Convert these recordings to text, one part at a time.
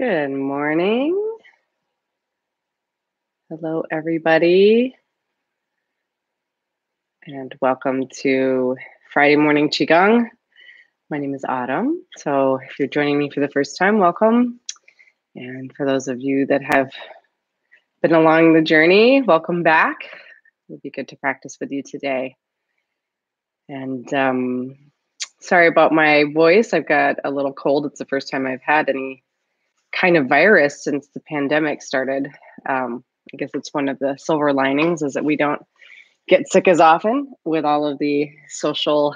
Good morning. Hello, everybody, and welcome to Friday Morning Qigong. My name is Autumn. So if you're joining me for the first time, welcome. And for those of you that have been along the journey, welcome back. It would be good to practice with you today. And sorry about my voice. I've got a little cold. It's the first time I've had any kind of virus since the pandemic started. I guess it's one of the silver linings is that we don't get sick as often with all of the social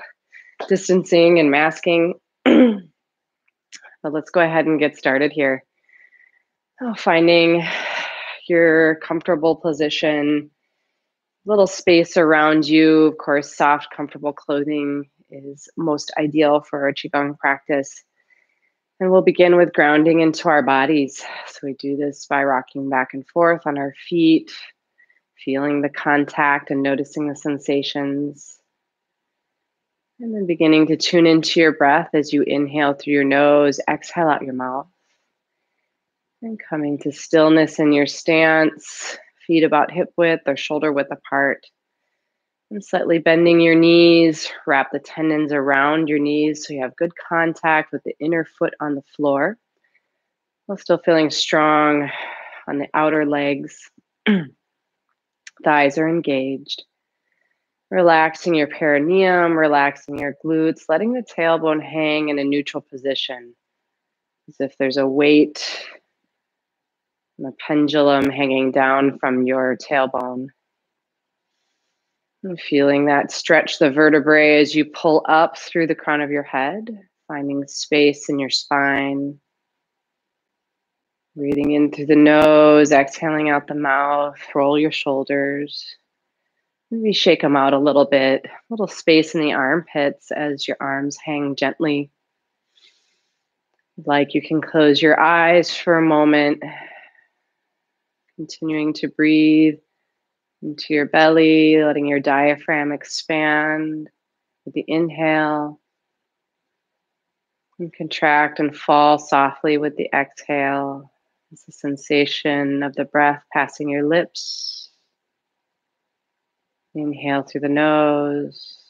distancing and masking. But let's go ahead and get started here. Finding your comfortable position, little space around you. Of course, soft, comfortable clothing is most ideal for a Qigong practice. And we'll begin with grounding into our bodies. So we do this by rocking back and forth on our feet, feeling the contact and noticing the sensations. And then beginning to tune into your breath as you inhale through your nose, exhale out your mouth. And coming to stillness in your stance, feet about hip width or shoulder width apart. And slightly bending your knees, wrap the tendons around your knees so you have good contact with the inner foot on the floor. While still feeling strong on the outer legs. Thighs are engaged. Relaxing your perineum, relaxing your glutes, letting the tailbone hang in a neutral position. As if there's a weight and a pendulum hanging down from your tailbone. And feeling that stretch the vertebrae as you pull up through the crown of your head, finding space in your spine. Breathing in through the nose, exhaling out the mouth, roll your shoulders. Maybe shake them out a little bit, a little space in the armpits as your arms hang gently. Like you can close your eyes for a moment, continuing to breathe into your belly, letting your diaphragm expand with the inhale, and contract and fall softly with the exhale. It's the sensation of the breath passing your lips. Inhale through the nose.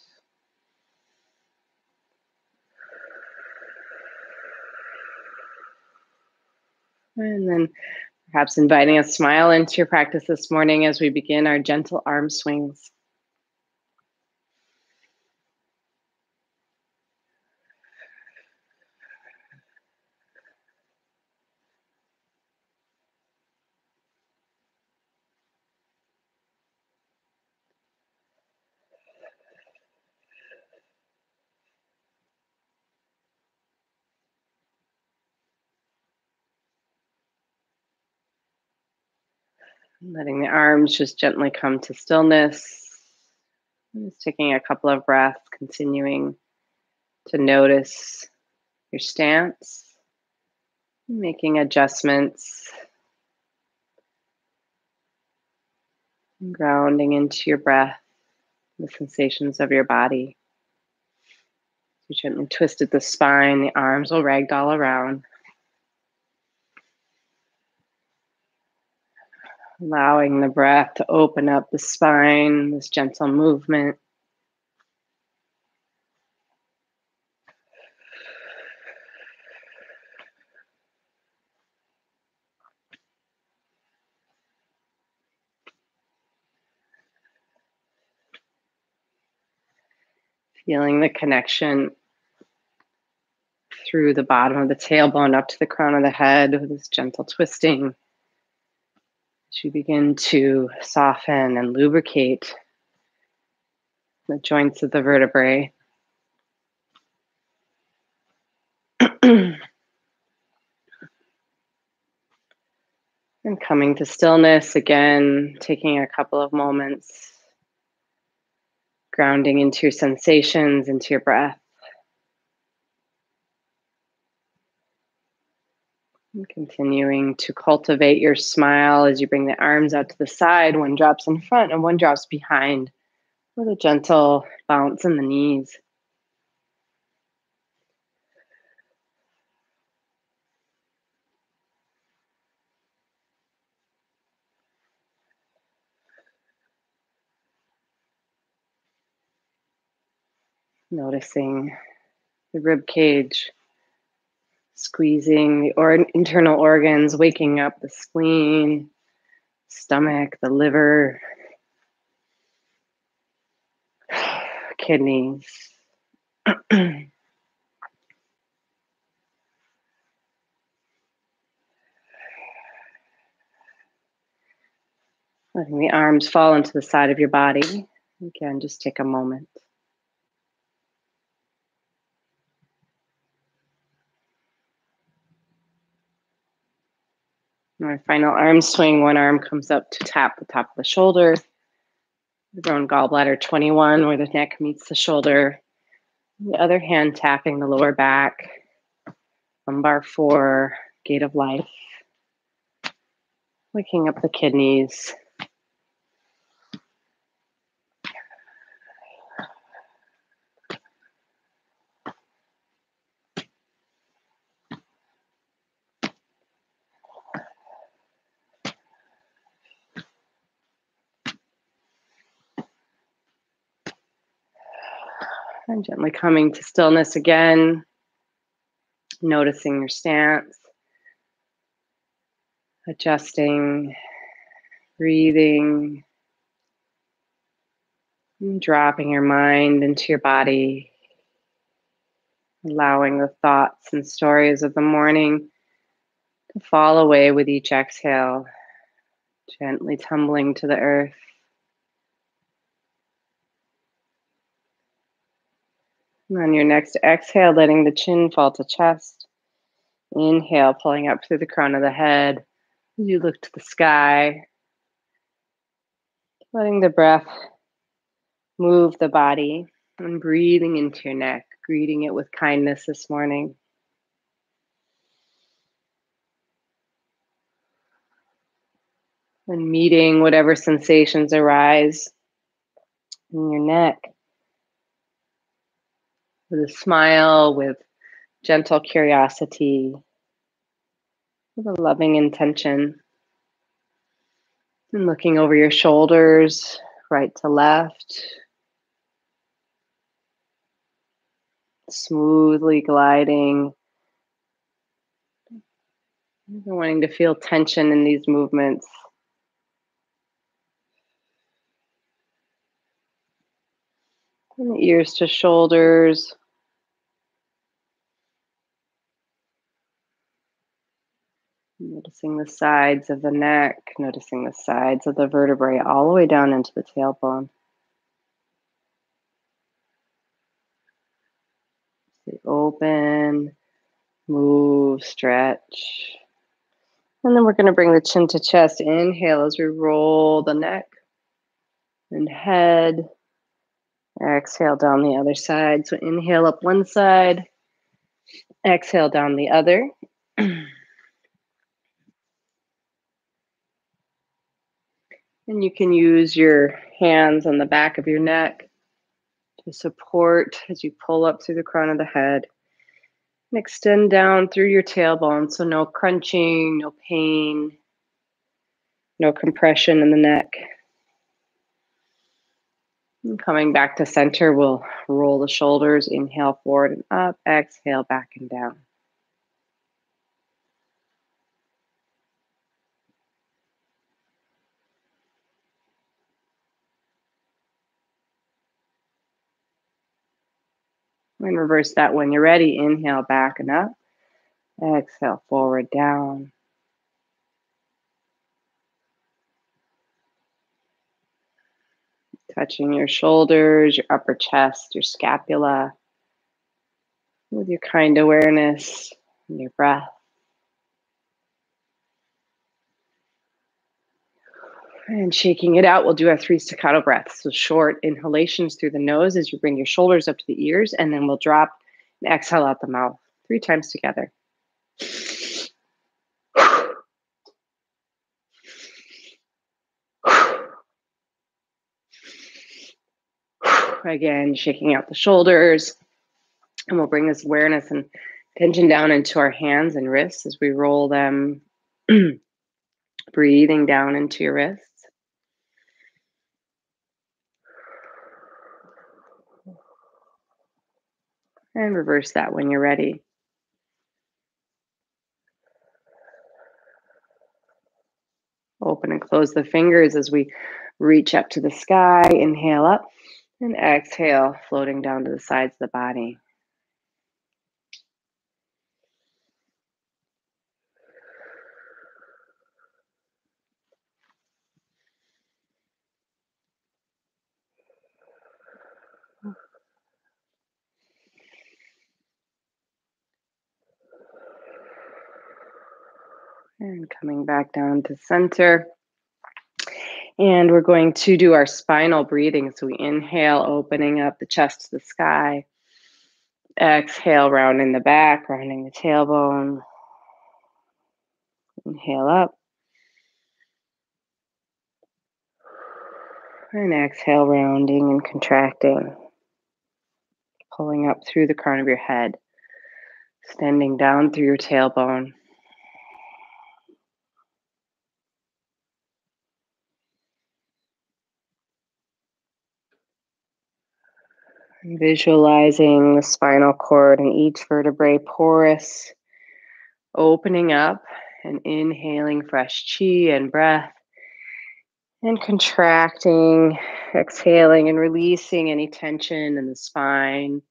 And then perhaps inviting a smile into your practice this morning as we begin our gentle arm swings. Letting the arms just gently come to stillness. Just taking a couple of breaths, continuing to notice your stance, making adjustments, grounding into your breath, the sensations of your body. You gently twisted the spine, the arms will ragdoll around. Allowing the breath to open up the spine, this gentle movement. Feeling the connection through the bottom of the tailbone up to the crown of the head with this gentle twisting. As you begin to soften and lubricate the joints of the vertebrae. And coming to stillness again, taking a couple of moments, grounding into your sensations, into your breath. And continuing to cultivate your smile as you bring the arms out to the side. One drops in front and one drops behind with a gentle bounce in the knees. Noticing the rib cage, squeezing the internal organs, waking up the spleen, stomach, the liver, kidneys. Letting the arms fall into the side of your body. Again, just take a moment. Our final arm swing, one arm comes up to tap the top of the shoulder. The own gallbladder 21, where the neck meets the shoulder. The other hand tapping the lower back, lumbar 4, gate of life. Waking up the kidneys. And gently coming to stillness again. Noticing your stance. Adjusting. Breathing. And dropping your mind into your body. Allowing the thoughts and stories of the morning to fall away with each exhale. Gently tumbling to the earth. And on your next exhale, letting the chin fall to chest. Inhale, pulling up through the crown of the head. You look to the sky. Letting the breath move the body and breathing into your neck, greeting it with kindness this morning. And meeting whatever sensations arise in your neck with a smile, with gentle curiosity, with a loving intention. And looking over your shoulders, right to left, smoothly gliding. You're wanting to feel tension in these movements. From the ears to shoulders. Noticing the sides of the neck, noticing the sides of the vertebrae all the way down into the tailbone. So open, move, stretch. And then we're going to bring the chin to chest. Inhale as we roll the neck and head. Exhale down the other side. So inhale up one side, exhale down the other. And you can use your hands on the back of your neck to support as you pull up through the crown of the head. And extend down through your tailbone. So no crunching, no pain, no compression in the neck. And coming back to center, we'll roll the shoulders. Inhale forward and up. Exhale back and down. And reverse that when you're ready. Inhale back and up. Exhale forward, down. Touching your shoulders, your upper chest, your scapula with your kind awareness and your breath. And shaking it out, we'll do our 3 staccato breaths. So short inhalations through the nose as you bring your shoulders up to the ears, and then we'll drop and exhale out the mouth 3 times together. Again, shaking out the shoulders. And we'll bring this awareness and tension down into our hands and wrists as we roll them, breathing down into your wrists. And reverse that when you're ready. Open and close the fingers as we reach up to the sky. Inhale up and exhale, floating down to the sides of the body. And coming back down to center. And we're going to do our spinal breathing. So we inhale, opening up the chest to the sky. Exhale, rounding the back, rounding the tailbone. Inhale up. And exhale, rounding and contracting. Pulling up through the crown of your head. Extending down through your tailbone. Visualizing the spinal cord and each vertebrae porous, opening up and inhaling fresh chi and breath, and contracting, exhaling and releasing any tension in the spine,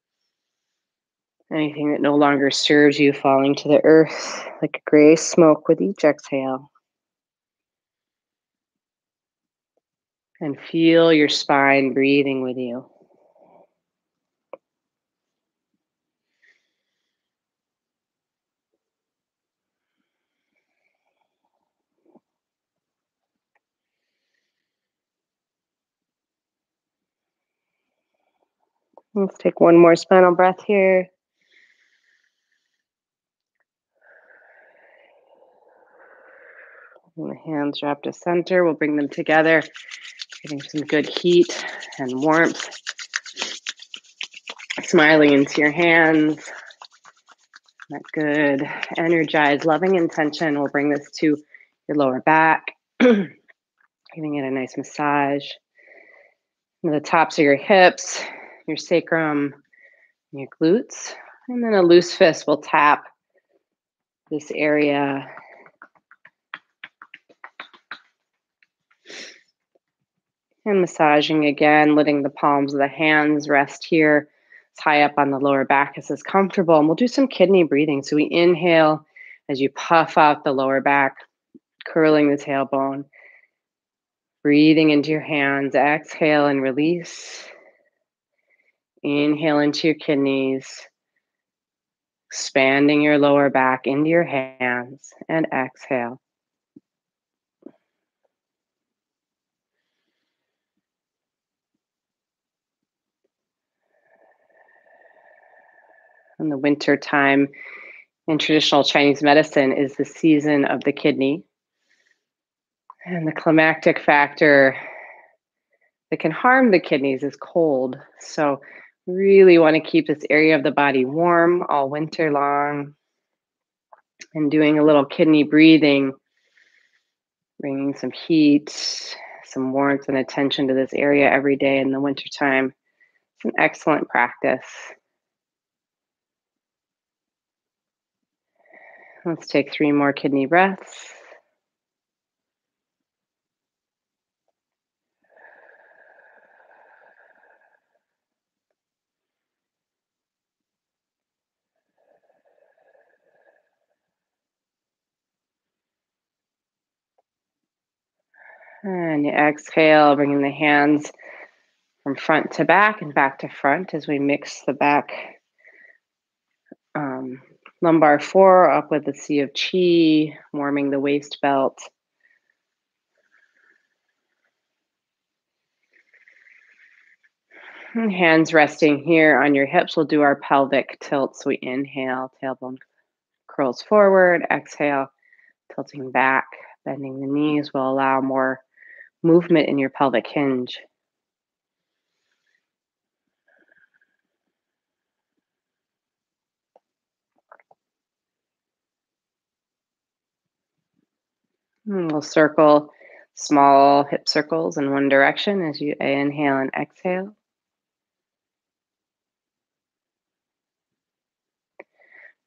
anything that no longer serves you falling to the earth like a gray smoke with each exhale. And feel your spine breathing with you. Let's take one more spinal breath here. And the hands drop to center. We'll bring them together, getting some good heat and warmth. Smiling into your hands. That good, energized, loving intention. We'll bring this to your lower back, giving it a nice massage. And the tops of your hips, your sacrum, and your glutes. And then a loose fist will tap this area. And massaging again, letting the palms of the hands rest here. Tie up on the lower back as is comfortable. And we'll do some kidney breathing. So we inhale as you puff out the lower back, curling the tailbone. Breathing into your hands. Exhale and release. Inhale into your kidneys. Expanding your lower back into your hands. And exhale. In the winter time, in traditional Chinese medicine, is the season of the kidney. And the climactic factor that can harm the kidneys is cold. So really want to keep this area of the body warm all winter long. And doing a little kidney breathing, bringing some heat, some warmth and attention to this area every day in the wintertime. It's an excellent practice. Let's take 3 more kidney breaths. And you exhale, bringing the hands from front to back and back to front as we mix the back lumbar 4 up with the sea of chi, warming the waist belt. And hands resting here on your hips. We'll do our pelvic tilt. So we inhale, tailbone curls forward, exhale, tilting back, bending the knees will allow more movement in your pelvic hinge. And we'll circle small hip circles in one direction as you inhale and exhale.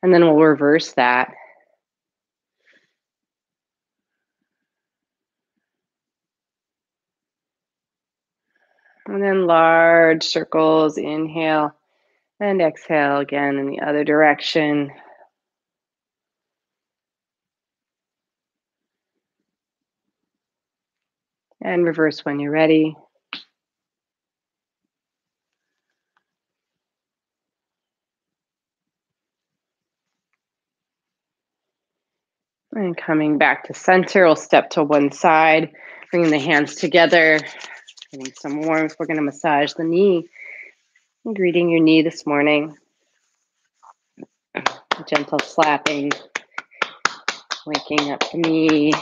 And then we'll reverse that. And then large circles, inhale and exhale again in the other direction. And reverse when you're ready. And coming back to center, we'll step to one side, bringing the hands together, getting some warmth. We're going to massage the knee. I'm greeting your knee this morning. A gentle slapping, waking up the knee.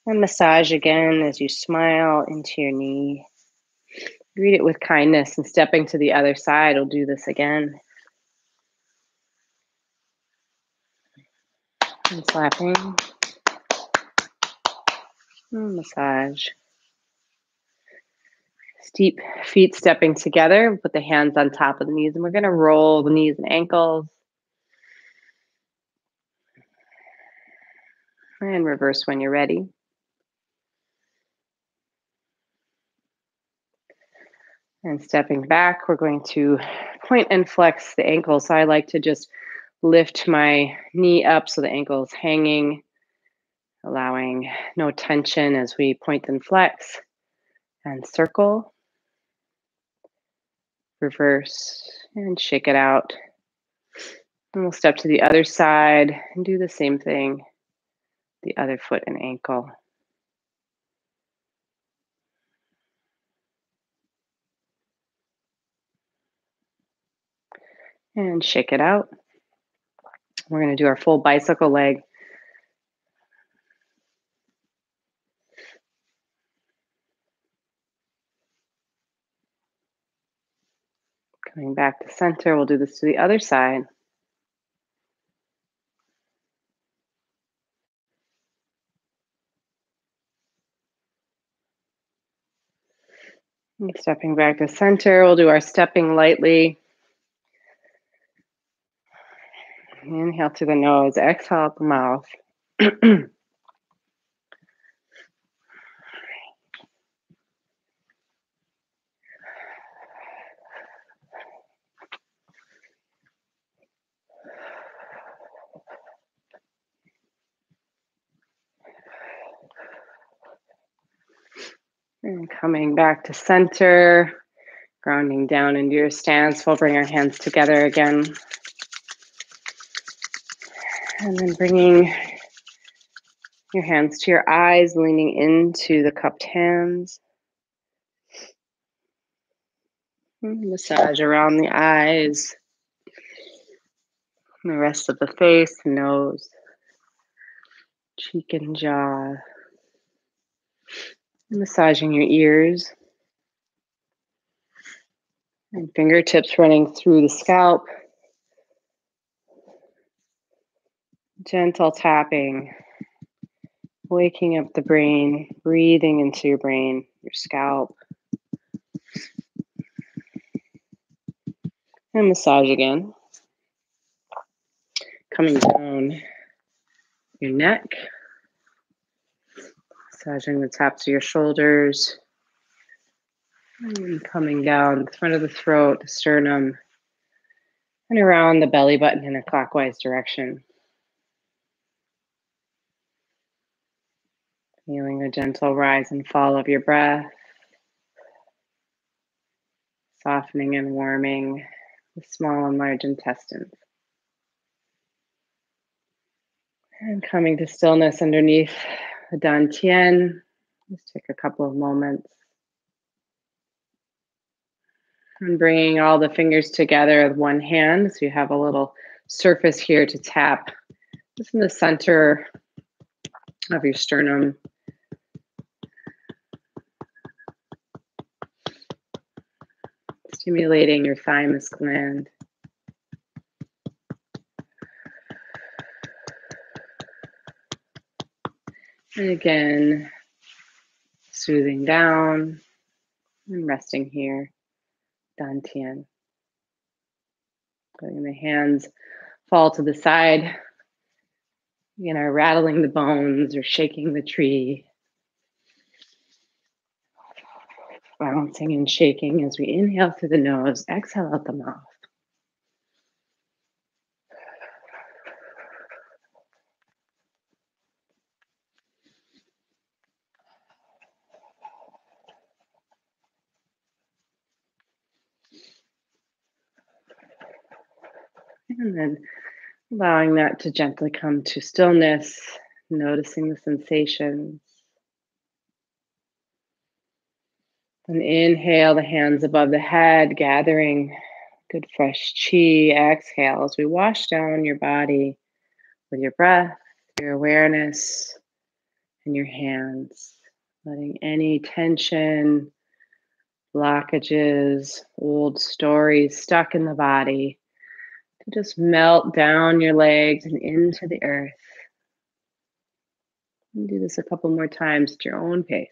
And massage again as you smile into your knee. Greet it with kindness, and stepping to the other side, we'll do this again. And slapping. And massage. Steep feet stepping together. Put the hands on top of the knees, and we're going to roll the knees and ankles. And reverse when you're ready. And stepping back, we're going to point and flex the ankles. So I like to just lift my knee up so the ankle is hanging, allowing no tension as we point and flex. And circle, reverse, and shake it out. And we'll step to the other side and do the same thing, the other foot and ankle. And shake it out. We're going to do our full bicycle leg. Coming back to center, we'll do this to the other side. And stepping back to center, we'll do our stepping lightly. Inhale through the nose, exhale out the mouth. And coming back to center, grounding down into your stance. We'll bring our hands together again. And then bringing your hands to your eyes, leaning into the cupped hands. Massage around the eyes, the rest of the face, nose, cheek and jaw. Massaging your ears. And fingertips running through the scalp. Gentle tapping. Waking up the brain, breathing into your brain, your scalp. And massage again. Coming down your neck. Massaging the tops of your shoulders. And coming down the front of the throat, the sternum, and around the belly button in a clockwise direction. Feeling a gentle rise and fall of your breath. Softening and warming the small and large intestines. And coming to stillness underneath the dantian. Just take a couple of moments. And bringing all the fingers together with one hand. So you have a little surface here to tap. Just in the center of your sternum. Stimulating your thymus gland. And again, soothing down and resting here, dantian. Letting the hands fall to the side, rattling the bones or shaking the tree. Bouncing and shaking as we inhale through the nose, exhale out the mouth. And then allowing that to gently come to stillness, noticing the sensations. And inhale, the hands above the head, gathering good fresh chi. Exhale as we wash down your body with your breath, your awareness, and your hands. Letting any tension, blockages, old stories stuck in the body to just melt down your legs and into the earth. And do this a couple more times at your own pace.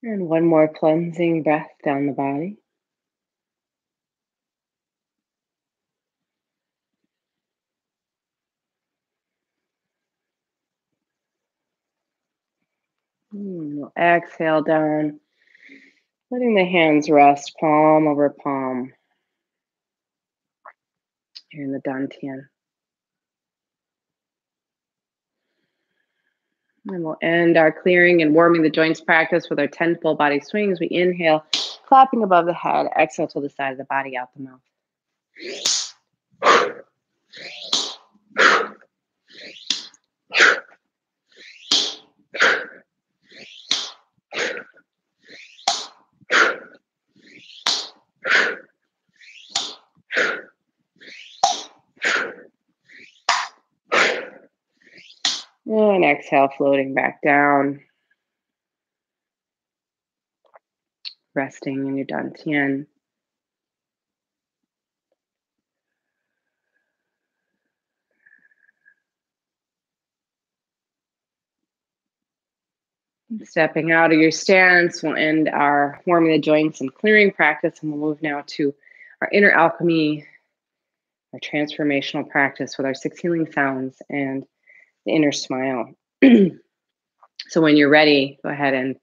And one more cleansing breath down the body. We'll exhale down, letting the hands rest palm over palm here in the dantian. And we'll end our clearing and warming the joints practice with our 10 full body swings. We inhale, clapping above the head. Exhale to the side of the body, out the mouth. And exhale, floating back down. Resting in your dantian. Stepping out of your stance, we'll end our warming the joints and clearing practice, and we'll move now to our inner alchemy, our transformational practice with our 6 healing sounds and the inner smile. So when you're ready, go ahead and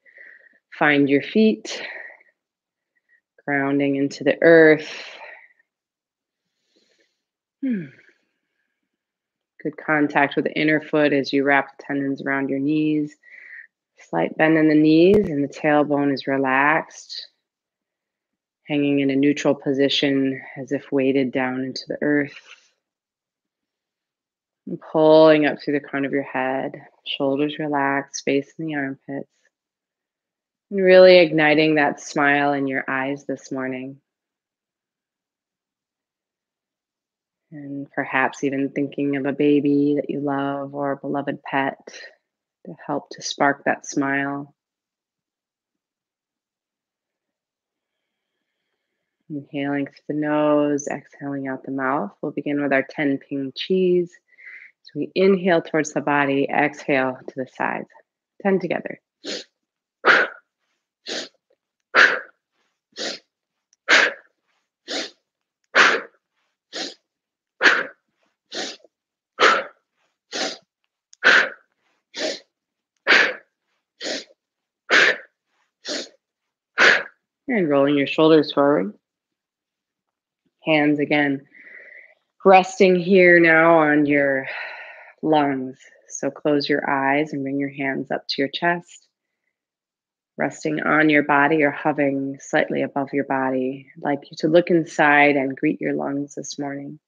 find your feet, grounding into the earth. Good contact with the inner foot as you wrap the tendons around your knees. Slight bend in the knees and the tailbone is relaxed, hanging in a neutral position as if weighted down into the earth. And pulling up through the crown of your head, shoulders relaxed, space in the armpits. And really igniting that smile in your eyes this morning. And perhaps even thinking of a baby that you love or a beloved pet to help to spark that smile. Inhaling through the nose, exhaling out the mouth. We'll begin with our 10 ping chis. So we inhale towards the body, exhale to the sides. 10 together. And rolling your shoulders forward. Hands again, resting here now on your lungs. So close your eyes and bring your hands up to your chest. Resting on your body or hovering slightly above your body. I'd like you to look inside and greet your lungs this morning.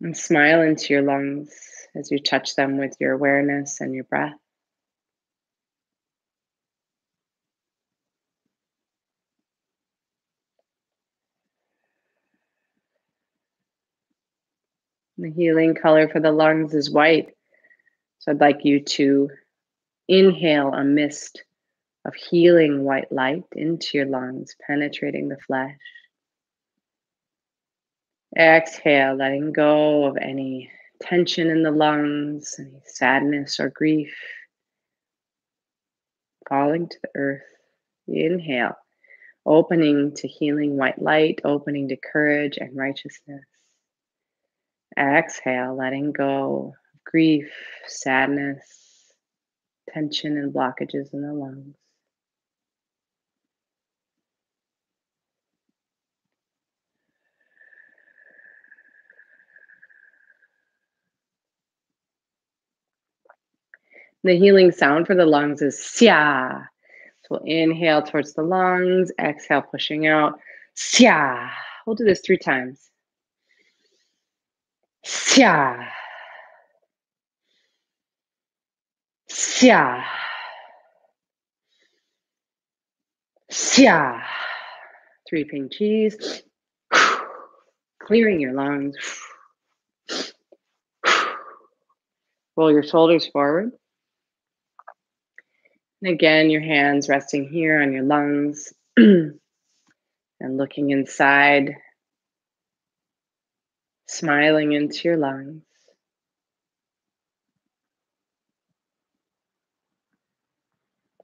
And smile into your lungs as you touch them with your awareness and your breath. The healing color for the lungs is white. So I'd like you to inhale a mist of healing white light into your lungs, penetrating the flesh. Exhale, letting go of any tension in the lungs, any sadness or grief, falling to the earth. Inhale, opening to healing white light, opening to courage and righteousness. Exhale, letting go of grief, sadness, tension, and blockages in the lungs. The healing sound for the lungs is Xia. So we'll inhale towards the lungs, exhale, pushing out. Xia. We'll do this 3 times. Xia. Xia. Xia. 3 ping cheese. Clearing your lungs. Roll your shoulders forward. And again, your hands resting here on your lungs and looking inside, smiling into your lungs.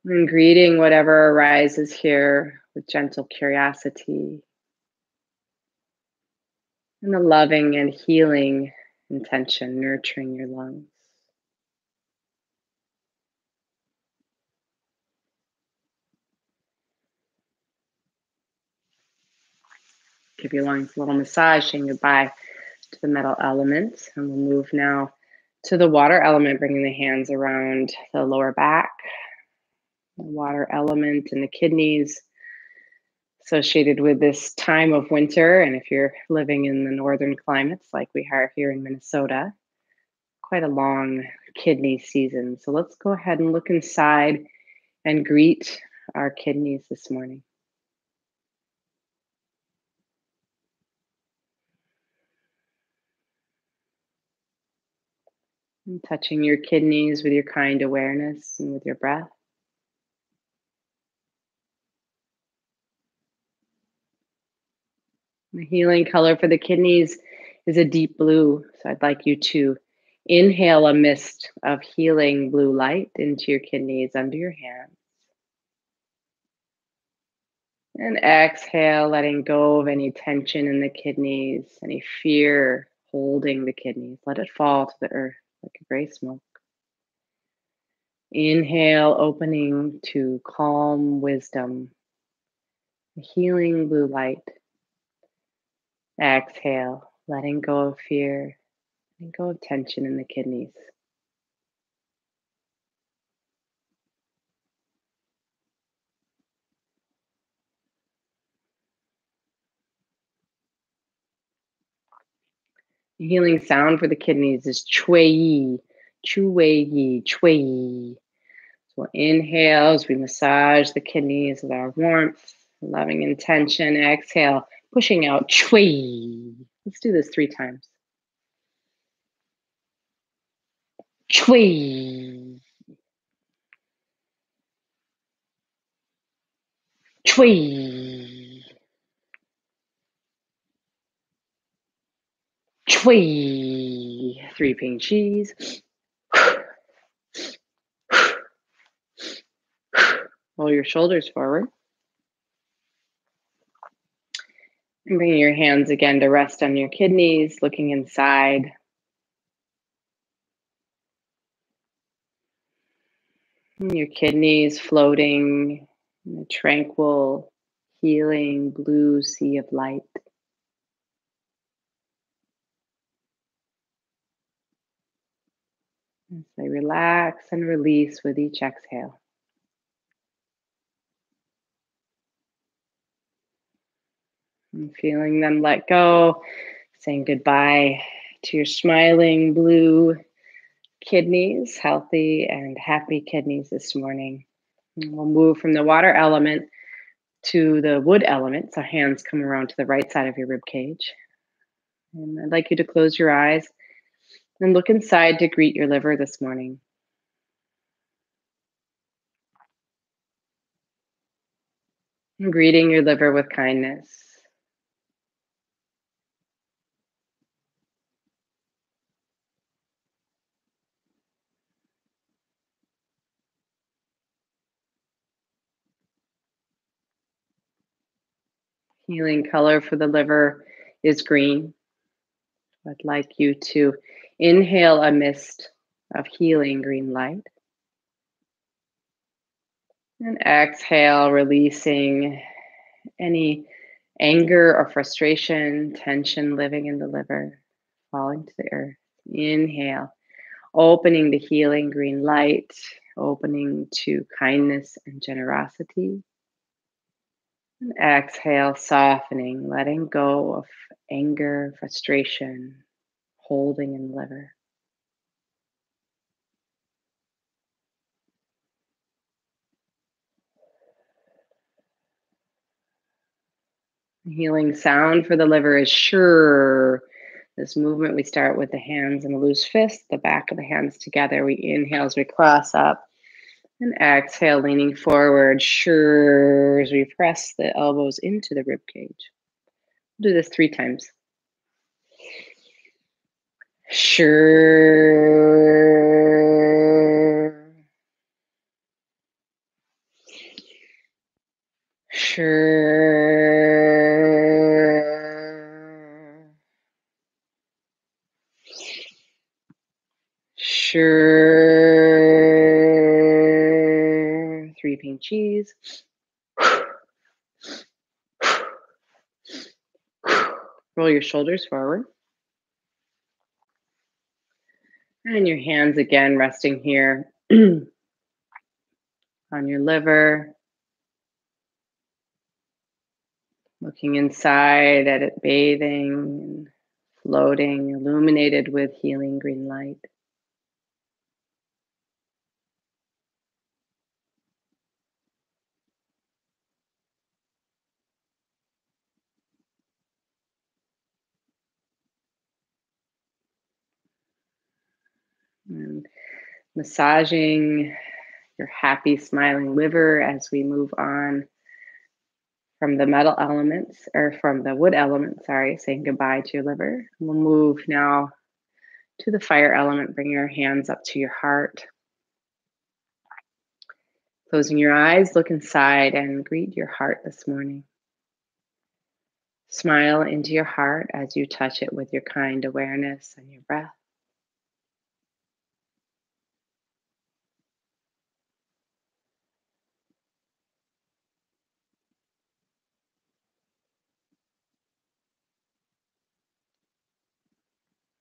And greeting whatever arises here with gentle curiosity and a loving and healing intention, nurturing your lungs. Give your lungs a little massage, saying goodbye to the metal element. And we'll move now to the water element, bringing the hands around the lower back. The water element and the kidneys associated with this time of winter. And if you're living in the northern climates like we are here in Minnesota, quite a long kidney season. So let's go ahead and look inside and greet our kidneys this morning. And touching your kidneys with your kind awareness and with your breath. The healing color for the kidneys is a deep blue. So I'd like you to inhale a mist of healing blue light into your kidneys under your hands. And exhale, letting go of any tension in the kidneys, any fear holding the kidneys. Let it fall to the earth like a gray smoke. Inhale, opening to calm wisdom, healing blue light. Exhale, letting go of fear, letting go of tension in the kidneys. The healing sound for the kidneys is chui yi, chui yi, chui yi. So we'll inhale as we massage the kidneys with our warmth, loving intention. Exhale, pushing out chui. Let's do this 3 times. Chui. Chui. Chui. 3 ping cheese. Roll your shoulders forward. And bringing your hands again to rest on your kidneys, looking inside. And your kidneys floating in a tranquil, healing blue sea of light. As they relax and release with each exhale. And feeling them let go, saying goodbye to your smiling blue kidneys, healthy and happy kidneys this morning. And we'll move from the water element to the wood element. So hands come around to the right side of your rib cage. And I'd like you to close your eyes and look inside to greet your liver this morning. And greeting your liver with kindness. Healing color for the liver is green. I'd like you to inhale a mist of healing green light. And exhale, releasing any anger or frustration, tension living in the liver, falling to the earth. Inhale, opening the healing green light, opening to kindness and generosity. And exhale, softening, letting go of anger, frustration, holding in the liver. Healing sound for the liver is sure. This movement, we start with the hands in a loose fist, the back of the hands together. We inhale as we cross up and exhale, leaning forward, sure, as we press the elbows into the rib cage. Do this 3 times. Sure. Sure. Sure. 3 pink cheese. Roll your shoulders forward. And your hands again resting here on your liver. Looking inside at it, bathing and floating, illuminated with healing green light. And massaging your happy, smiling liver as we move on from the metal elements, or from the wood element, saying goodbye to your liver. We'll move now to the fire element. Bring your hands up to your heart. Closing your eyes, look inside and greet your heart this morning. Smile into your heart as you touch it with your kind awareness and your breath.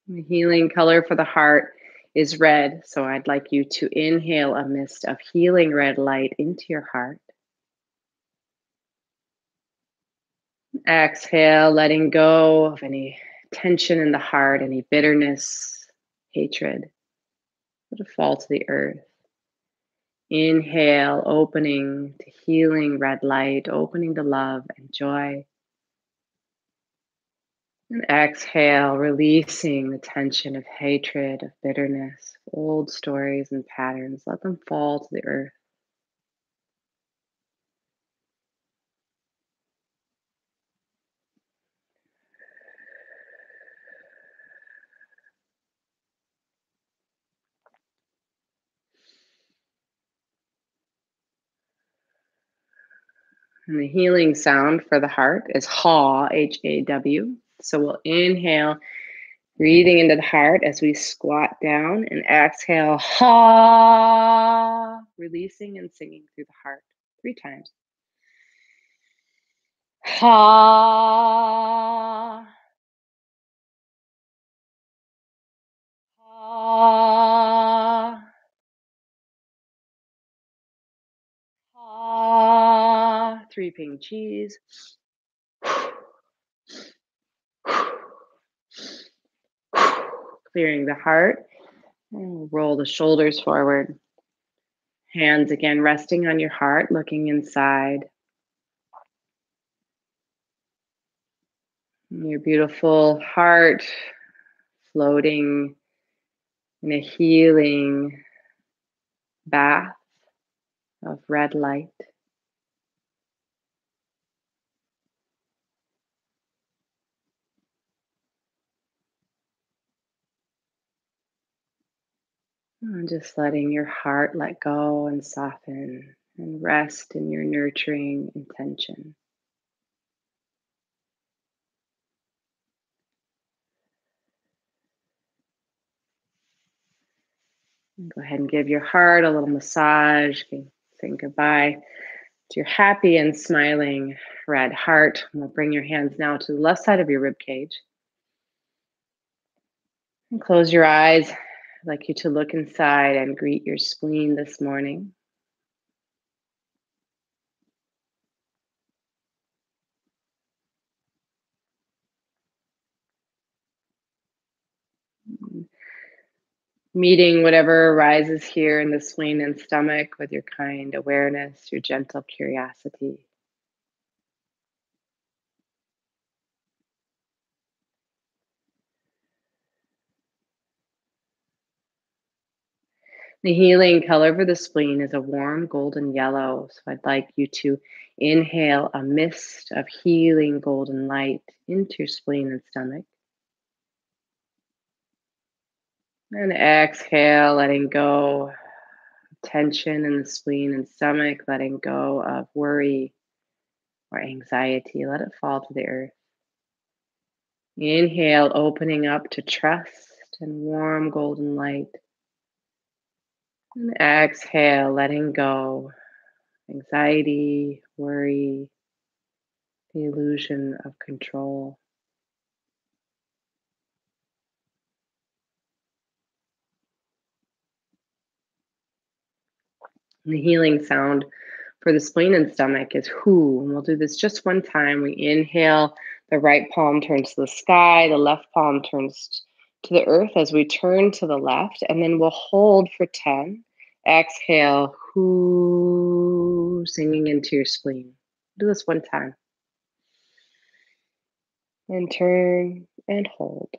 The healing color for the heart is red, so I'd like you to inhale a mist of healing red light into your heart. Exhale, letting go of any tension in the heart, any bitterness, hatred. Let it fall to the earth. Inhale, opening to healing red light, opening to love and joy. And exhale, releasing the tension of hatred, of bitterness, old stories and patterns. Let them fall to the earth. And the healing sound for the heart is haw, H-A-W. So we'll inhale, breathing into the heart as we squat down, and exhale, ha, releasing and singing through the heart 3 times. Ha, ha, ha. 3 ping cheese. Clearing the heart. And we'll roll the shoulders forward. Hands again resting on your heart, looking inside. Your beautiful heart floating in a healing bath of red light. And just letting your heart let go and soften and rest in your nurturing intention. And go ahead and give your heart a little massage, saying goodbye to your happy and smiling red heart. And we'll bring your hands now to the left side of your rib cage. And close your eyes. I'd like you to look inside and greet your spleen this morning. Meeting whatever arises here in the spleen and stomach with your kind awareness, your gentle curiosity. The healing color for the spleen is a warm golden yellow. So I'd like you to inhale a mist of healing golden light into your spleen and stomach. And exhale, letting go of tension in the spleen and stomach, letting go of worry or anxiety. Let it fall to the earth. Inhale, opening up to trust and warm golden light. And exhale, letting go. Anxiety, worry, the illusion of control. And the healing sound for the spleen and stomach is who. And we'll do this just one time. We inhale, the right palm turns to the sky, the left palm turns to the earth as we turn to the left, and then we'll hold for 10. Exhale, who, singing into your spleen. Do this one time. And turn and hold.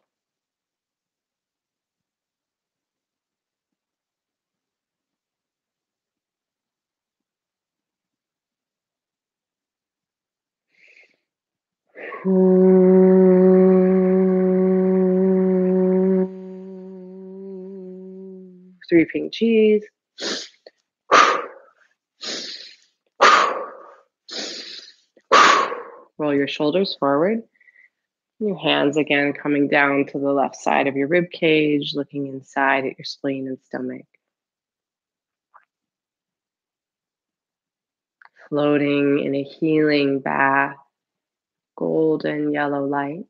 Three pink cheese. Roll your shoulders forward. Your hands again coming down to the left side of your rib cage, looking inside at your spleen and stomach. Floating in a healing bath, golden yellow light.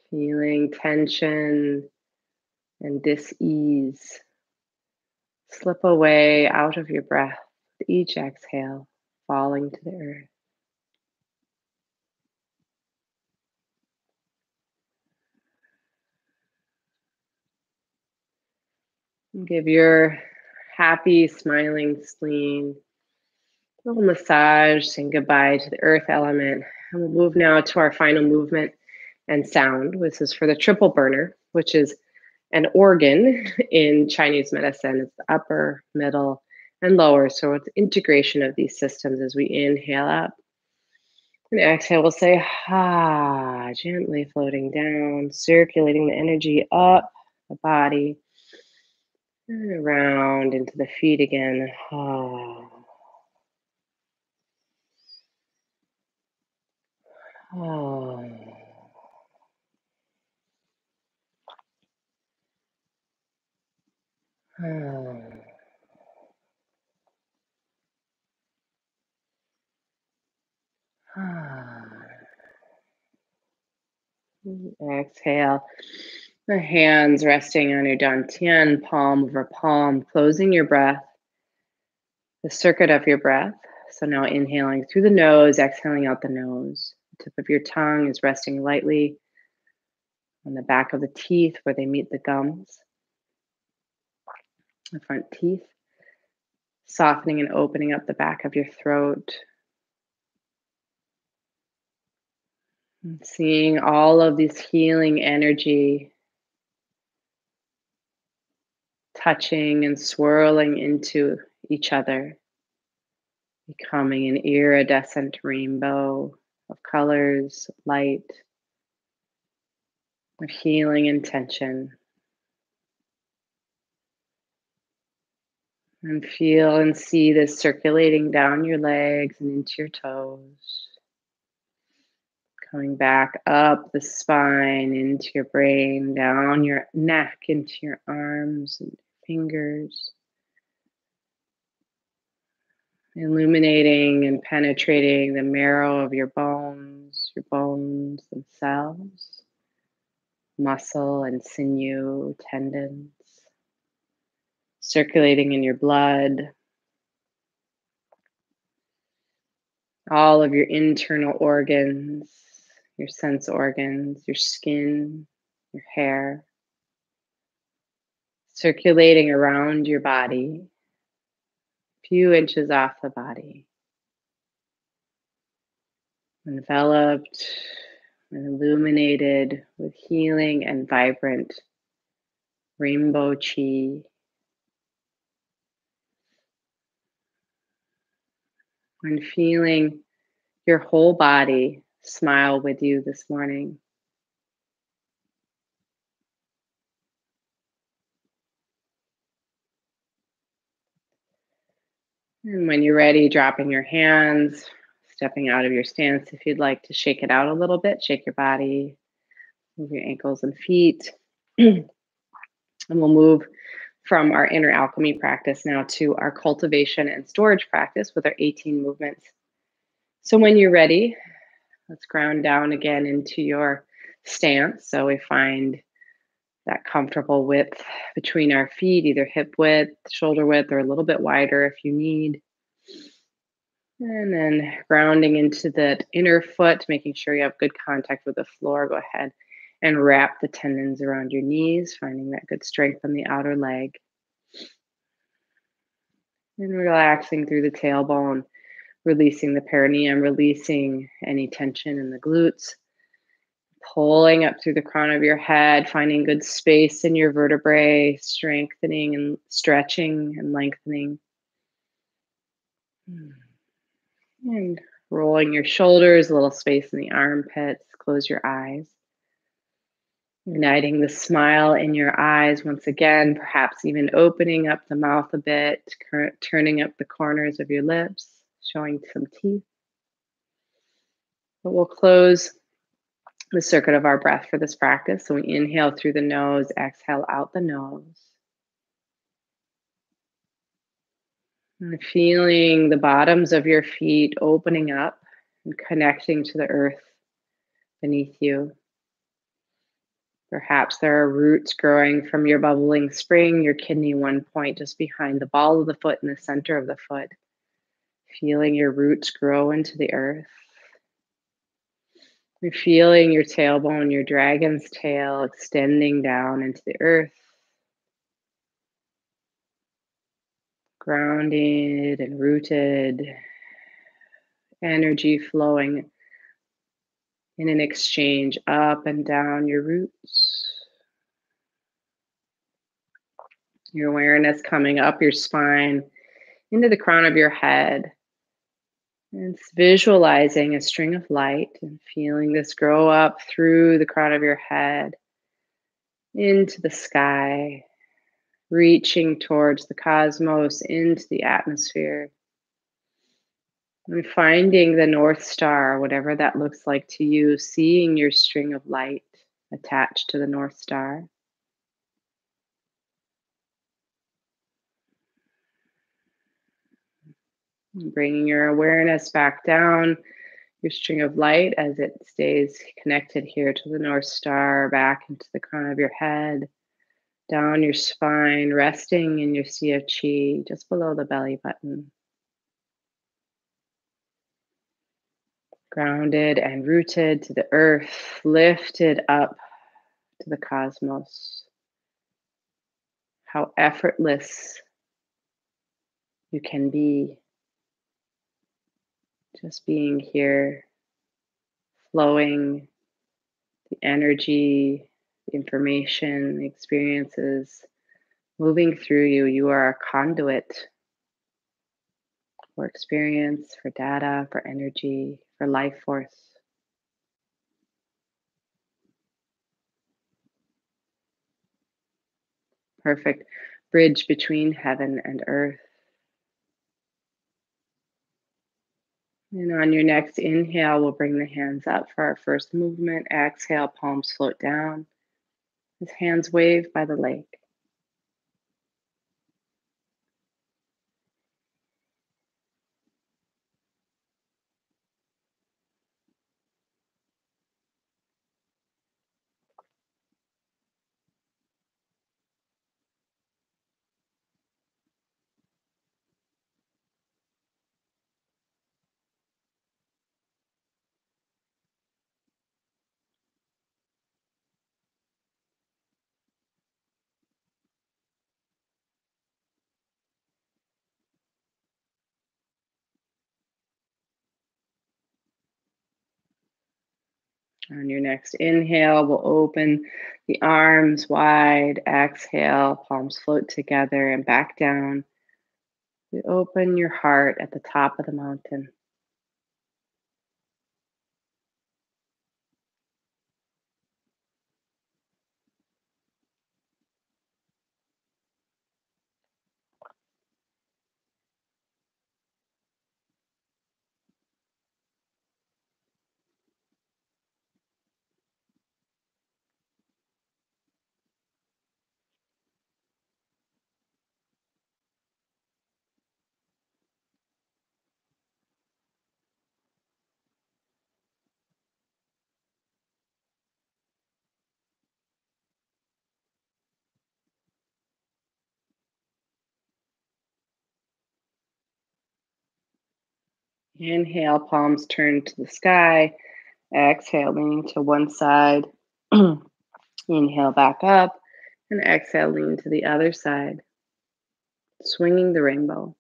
Feeling tension and dis-ease slip away out of your breath with each exhale, falling to the earth. Give your happy, smiling spleen a little massage, saying goodbye to the earth element. And we'll move now to our final movement and sound. This is for the triple burner, which is an organ in Chinese medicine. It's the upper, middle, and lower. So it's integration of these systems as we inhale up. And exhale, we'll say ha, gently floating down, circulating the energy up the body and around into the feet again. Ha. Ha. Ha. Ha. Exhale. The hands resting on your dantian, palm over palm, closing your breath, the circuit of your breath. So now inhaling through the nose, exhaling out the nose. The tip of your tongue is resting lightly on the back of the teeth where they meet the gums, the front teeth. Softening and opening up the back of your throat. And seeing all of this healing energy touching and swirling into each other, becoming an iridescent rainbow of colors, light, of healing intention. And feel and see this circulating down your legs and into your toes. Coming back up the spine, into your brain, down your neck, into your arms and fingers. Illuminating and penetrating the marrow of your bones themselves, muscle and sinew, tendons, circulating in your blood, all of your internal organs, your sense organs, your skin, your hair, circulating around your body, a few inches off the body, enveloped and illuminated with healing and vibrant rainbow chi. And feeling your whole body smile with you this morning. And when you're ready, dropping your hands, stepping out of your stance. If you'd like to shake it out a little bit, shake your body, move your ankles and feet. And we'll move from our inner alchemy practice now to our cultivation and storage practice with our 18 movements. So when you're ready, let's ground down again into your stance. So we find that comfortable width between our feet, either hip width, shoulder width, or a little bit wider if you need. And then grounding into that inner foot, making sure you have good contact with the floor. Go ahead and wrap the tendons around your knees, finding that good strength on the outer leg. And relaxing through the tailbone, releasing the perineum, releasing any tension in the glutes. Pulling up through the crown of your head, finding good space in your vertebrae, strengthening and stretching and lengthening. And rolling your shoulders, a little space in the armpits. Close your eyes. Igniting the smile in your eyes once again, perhaps even opening up the mouth a bit, turning up the corners of your lips, showing some teeth. But we'll close the circuit of our breath for this practice. So we inhale through the nose, exhale out the nose. And feeling the bottoms of your feet opening up and connecting to the earth beneath you. Perhaps there are roots growing from your bubbling spring, your kidney one point just behind the ball of the foot in the center of the foot. Feeling your roots grow into the earth. You're feeling your tailbone, your dragon's tail extending down into the earth. Grounded and rooted. Energy flowing in an exchange up and down your roots. Your awareness coming up your spine into the crown of your head. And it's visualizing a string of light and feeling this grow up through the crown of your head into the sky, reaching towards the cosmos, into the atmosphere. And finding the North Star, whatever that looks like to you, seeing your string of light attached to the North Star. And bringing your awareness back down your string of light as it stays connected here to the North Star, back into the crown of your head, down your spine, resting in your sea of chi, just below the belly button. Grounded and rooted to the earth, lifted up to the cosmos. How effortless you can be. Just being here, flowing the energy, the information, the experiences moving through you. You are a conduit for experience, for data, for energy, for life force. perfect bridge between heaven and earth. And on your next inhale, we'll bring the hands up for our first movement. Exhale, palms float down as hands wave by the lake. On your next inhale, we'll open the arms wide. Exhale, palms float together and back down. We open your heart at the top of the mountain. Inhale, palms turn to the sky. Exhale, leaning to one side. Inhale, back up. And exhale, lean to the other side. Swinging the rainbow.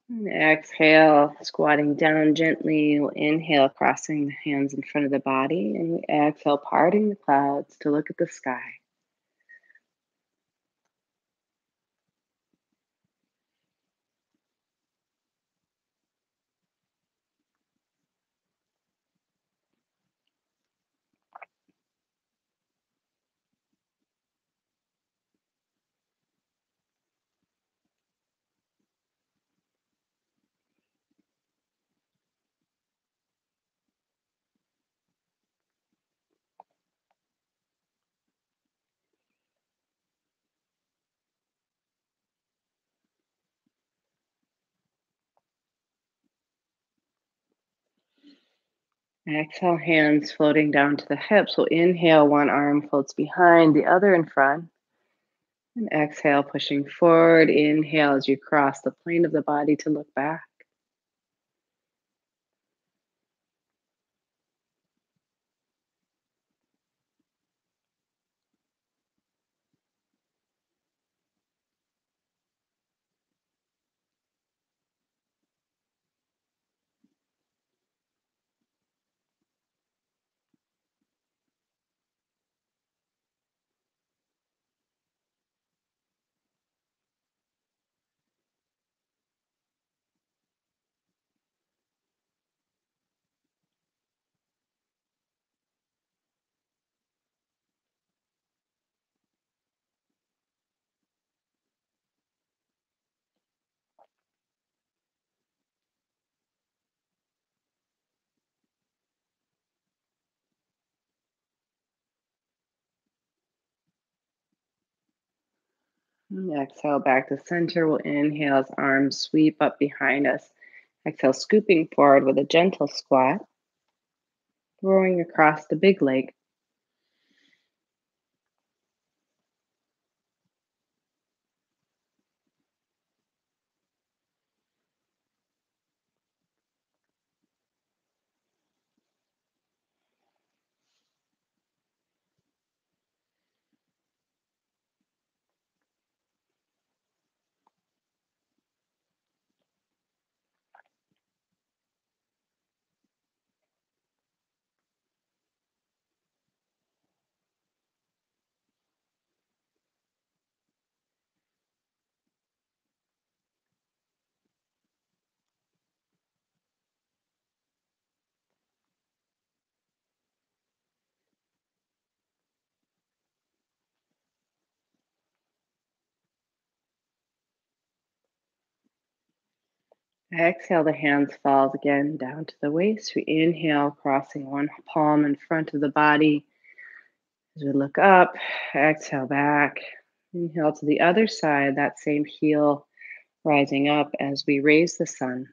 And exhale, squatting down gently. We'll inhale, crossing the hands in front of the body. And we exhale, parting the clouds to look at the sky. Exhale, hands floating down to the hips. We'll inhale, one arm floats behind, the other in front. And exhale, pushing forward. Inhale as you cross the plane of the body to look back. And exhale back to center. We'll inhale as arms sweep up behind us. Exhale, scooping forward with a gentle squat. Rolling across the big leg. Exhale, the hands fall again down to the waist. We inhale, crossing one palm in front of the body. As we look up, exhale back. Inhale to the other side, that same heel rising up as we raise the sun.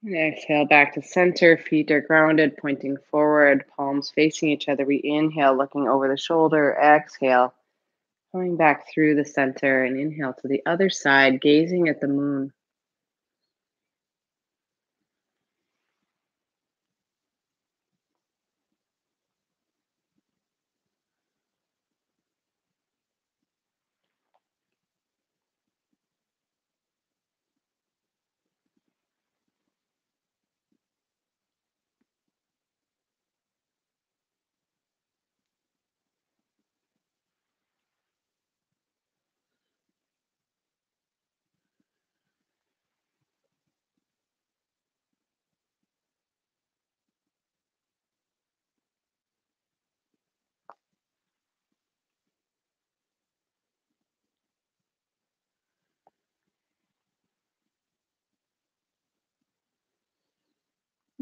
And exhale back to center. Feet are grounded, pointing forward, palms facing each other. We inhale, looking over the shoulder. Exhale, coming back through the center. And inhale to the other side, gazing at the moon.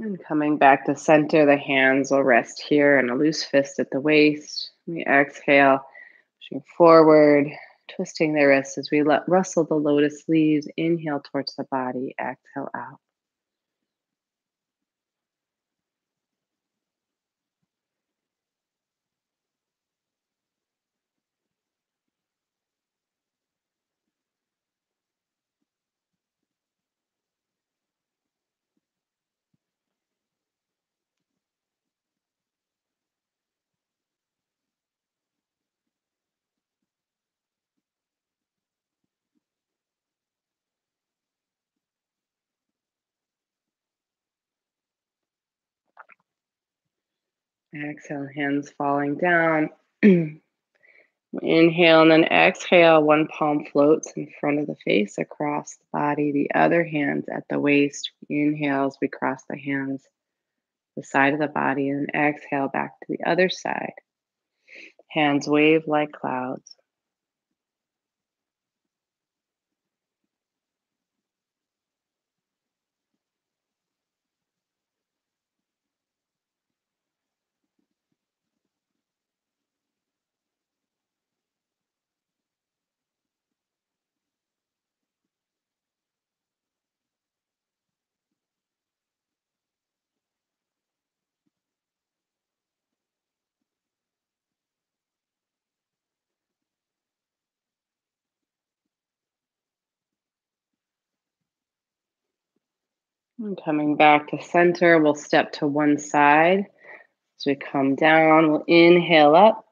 And coming back to center, the hands will rest here and a loose fist at the waist. We exhale, pushing forward, twisting the wrists as we rustle the lotus leaves. Inhale towards the body, exhale out. Exhale, hands falling down. Inhale and then exhale. One palm floats in front of the face across the body. The other hand's at the waist. Inhale as we cross the hands, the side of the body, and exhale back to the other side. Hands wave like clouds. And coming back to center, we'll step to one side. As we come down, we'll inhale up.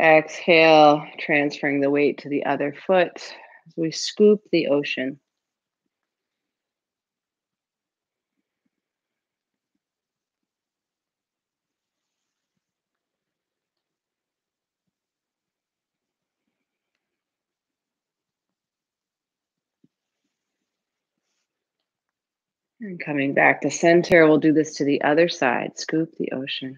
Exhale, transferring the weight to the other foot as we scoop the ocean. And coming back to center, we'll do this to the other side. Scoop the ocean.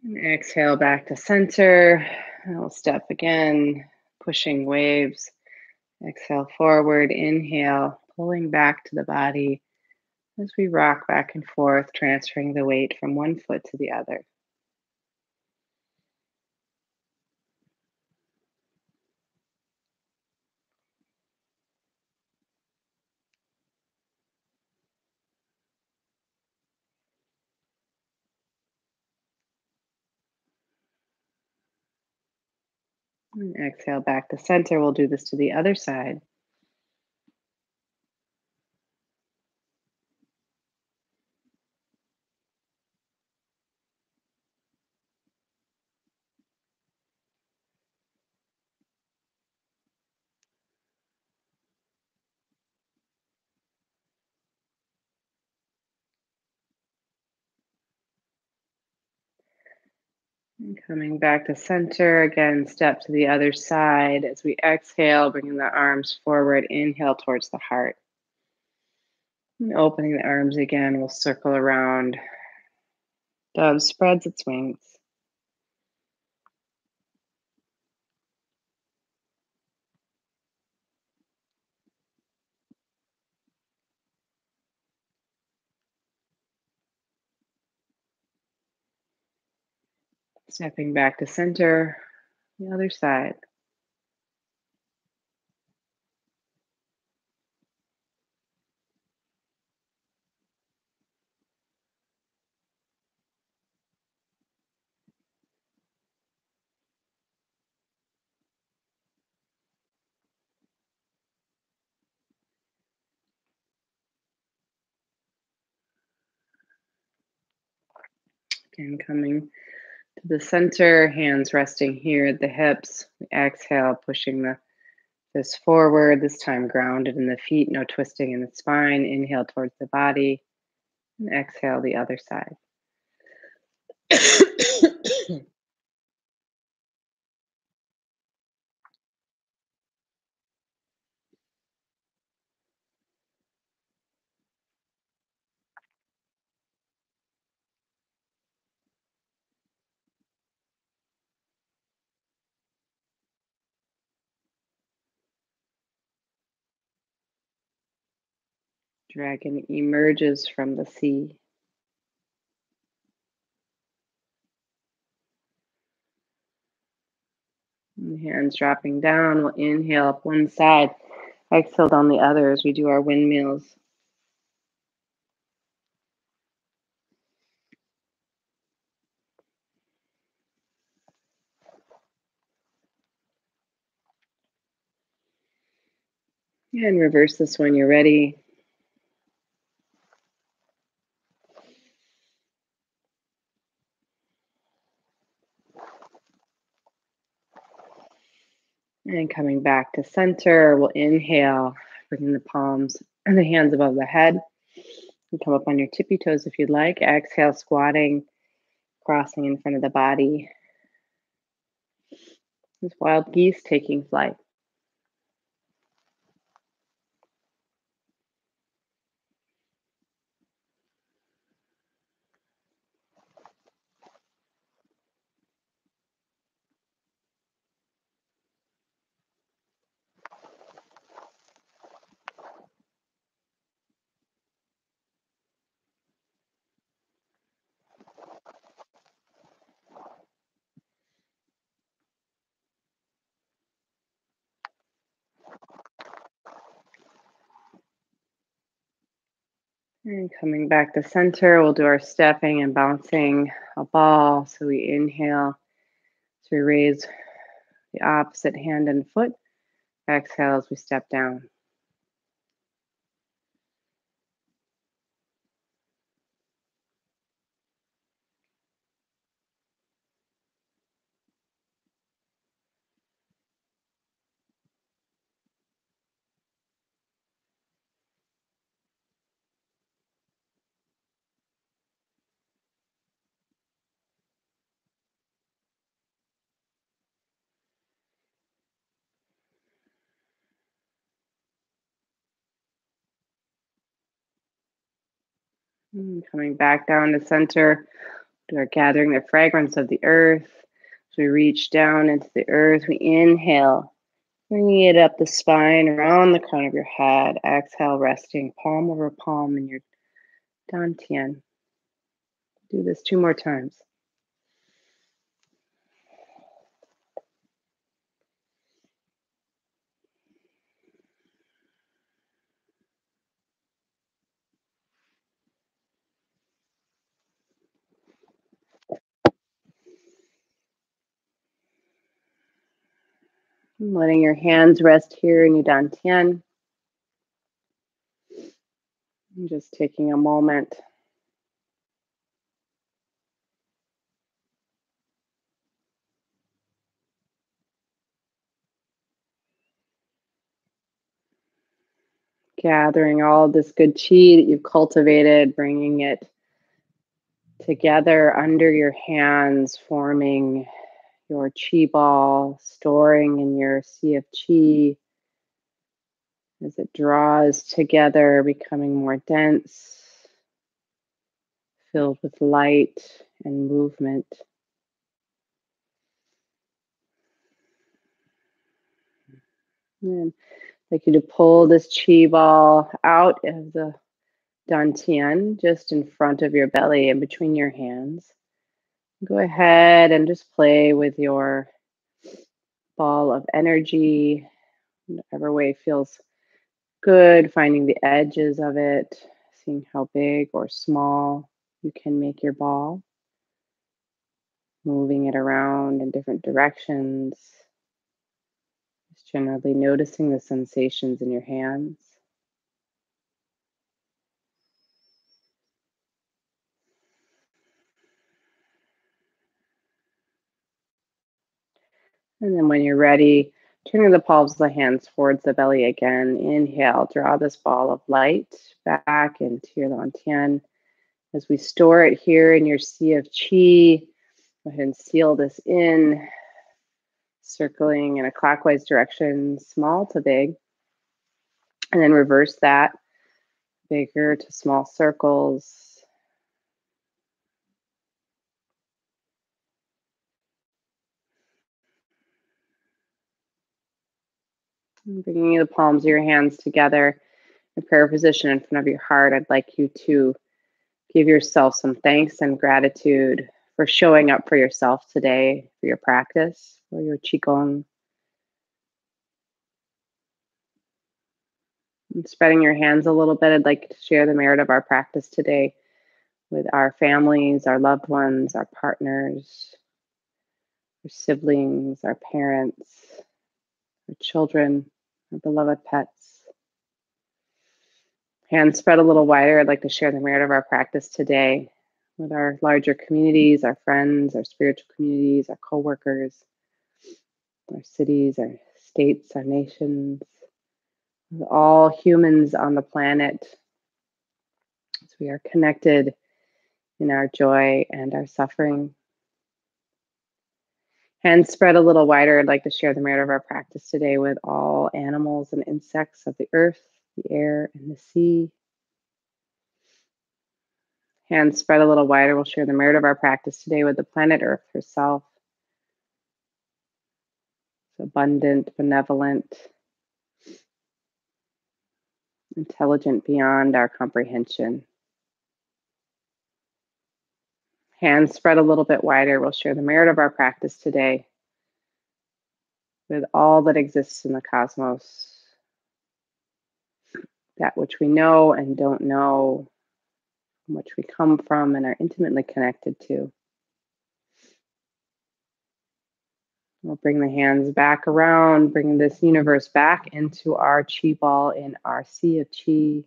And exhale back to center. And we'll step again, pushing waves. Exhale forward, inhale, pulling back to the body as we rock back and forth, transferring the weight from one foot to the other. And exhale back to center. We'll do this to the other side. And coming back to center, again, step to the other side. As we exhale, bringing the arms forward, inhale towards the heart. And opening the arms again, we'll circle around. Dove spreads its wings. Stepping back to center, the other side. Again, coming to the center, hands resting here at the hips. Exhale, pushing the fist forward, this time grounded in the feet, no twisting in the spine. Inhale towards the body, and exhale the other side. Dragon emerges from the sea. And hands dropping down. We'll inhale up one side, exhale down the other as we do our windmills. And reverse this when you're ready. And coming back to center, we'll inhale, bringing the palms and the hands above the head. You come up on your tippy toes if you'd like. Exhale, squatting, crossing in front of the body. As wild geese taking flight. And coming back to center, we'll do our stepping and bouncing a ball. So we inhale, so we raise the opposite hand and foot. Exhale as we step down. And coming back down to center, we are gathering the fragrance of the earth. As we reach down into the earth, we inhale, bringing it up the spine, around the crown of your head. Exhale, resting palm over palm in your dantian. Do this 2 more times. Letting your hands rest here in your dantian. And just taking a moment gathering all this good qi that you've cultivated, bringing it together under your hands, forming your qi ball, storing in your sea of qi as it draws together, becoming more dense, filled with light and movement. And I'd like you to pull this qi ball out of the dantian, just in front of your belly and between your hands. Go ahead and just play with your ball of energy, whatever way feels good, finding the edges of it, seeing how big or small you can make your ball, moving it around in different directions, just generally noticing the sensations in your hands. And then when you're ready, turning the palms of the hands towards the belly again. Inhale, draw this ball of light back into your dantian. As we store it here in your sea of qi, go ahead and seal this in, circling in a clockwise direction, small to big. And then reverse that, bigger to small circles. And bringing the palms of your hands together in prayer position in front of your heart, I'd like you to give yourself some thanks and gratitude for showing up for yourself today, for your practice, for your Qigong. And spreading your hands a little bit, I'd like to share the merit of our practice today with our families, our loved ones, our partners, our siblings, our parents, our children, our beloved pets. Hands spread a little wider, I'd like to share the merit of our practice today with our larger communities, our friends, our spiritual communities, our coworkers, our cities, our states, our nations, with all humans on the planet, as we are connected in our joy and our suffering. Hands spread a little wider, I'd like to share the merit of our practice today with all animals and insects of the earth, the air, and the sea. Hands spread a little wider, we'll share the merit of our practice today with the planet Earth herself. It's abundant, benevolent, intelligent beyond our comprehension. Hands spread a little bit wider, we'll share the merit of our practice today with all that exists in the cosmos, that which we know and don't know, from which we come from and are intimately connected to. We'll bring the hands back around, bring this universe back into our qi ball in our sea of qi,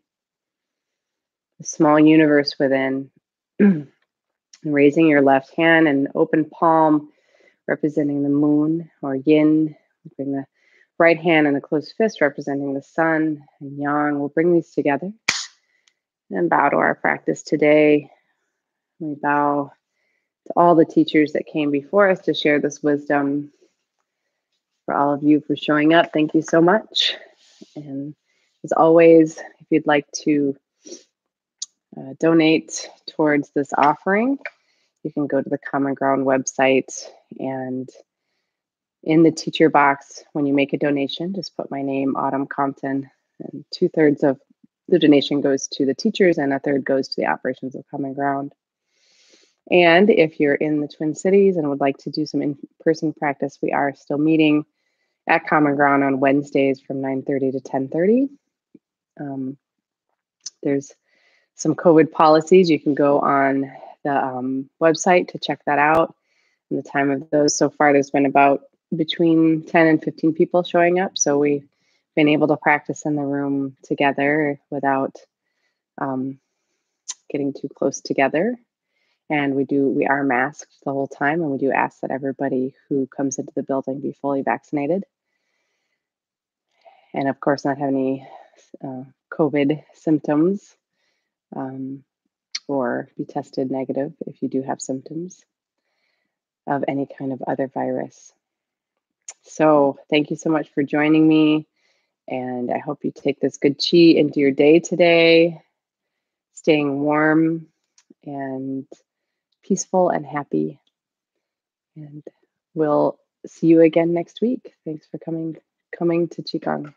the small universe within. Raising your left hand and open palm representing the moon or yin. We'll bring the right hand and the closed fist representing the sun and yang. We'll bring these together and bow to our practice today. We bow to all the teachers that came before us to share this wisdom. For all of you for showing up, thank you so much. And as always, if you'd like to donate towards this offering, you can go to the Common Ground website, and in the teacher box, when you make a donation, just put my name, Autumn Compton, and 2/3 of the donation goes to the teachers and 1/3 goes to the operations of Common Ground. And if you're in the Twin Cities and would like to do some in-person practice, we are still meeting at Common Ground on Wednesdays from 9:30 to 10:30. There's some COVID policies. You can go on the website to check that out. And the time of those, so far there's been about between 10 and 15 people showing up. So we've been able to practice in the room together without getting too close together. And we are masked the whole time, and we do ask that everybody who comes into the building be fully vaccinated. And of course, not have any COVID symptoms, or be tested negative if you do have symptoms of any kind of other virus. So thank you so much for joining me. And I hope you take this good Qi into your day today, staying warm and peaceful and happy. And we'll see you again next week. Thanks for coming to Qigong.